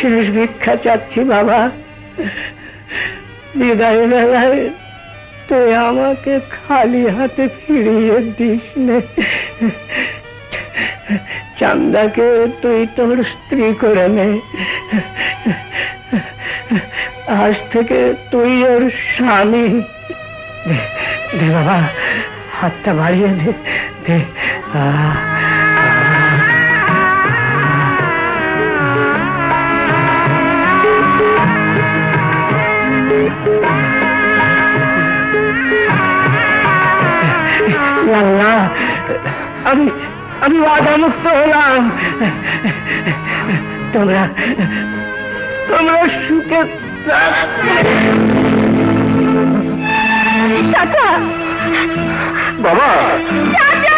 শেষ ভিক্ষা চাচ্ছি বাবা, বিদায় বেলায় তুই আমাকে খালি হাতে ফিরিয়ে দিস নে। চান্দাকে তুই তোর স্ত্রী করে নে, আজ থেকে তুই ওর স্বামী। দে বাবা, হাতটা বাড়িয়ে দে, দে। আল্লাহ, আমি ওয়াদামুক্ত হলাম। তোমরা সুখে চাচা। বাবা, চাচা।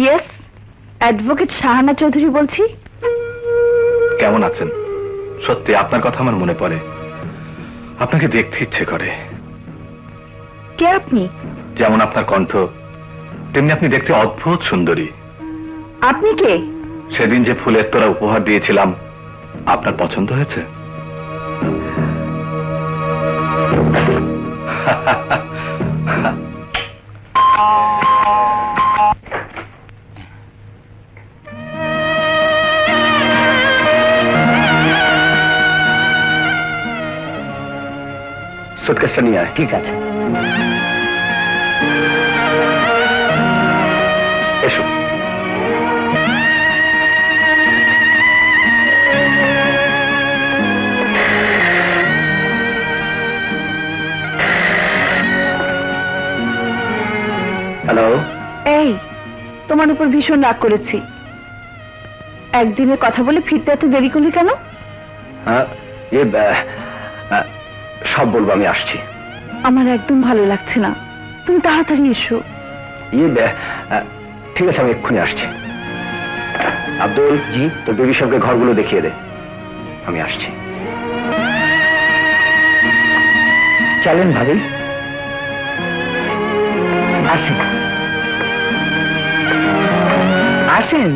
ইয়েস, অ্যাডভোকেট শাহানা চৌধুরী বলছি। কেমন আছেন? সত্যি আপনার কথা আমার মনে পড়ে, আপনাকে দেখতে ইচ্ছে করে। কে আপনি? যেমন আপনার কণ্ঠ, তেমনি আপনি দেখতে অদ্ভুত সুন্দরী। আপনি কে? সেদিন যে ফুলের তোড়া উপহার দিয়েছিলাম, আপনার পছন্দ হয়েছে? সুটকেসটা নিয়ে আয়। ঠিক আছে। এসো। হ্যালো। এই, তোমার উপর ভীষণ রাগ করেছি। একদিনের কথা বলে ফিরতে এত দেরি করলি কেন? হ্যাঁ, সব বলবো, আমি আসছি। আমার একদম ভালো লাগছে না, তুমি তাড়াতাড়ি এসো। ঠিক আছে, আমি এক্ষুনি আসছি। আব্দুল জি, তোর বেবি সবকে ঘরগুলো দেখিয়ে দে, আমি আসছি। চলেন ভাবি, আসেন আসেন।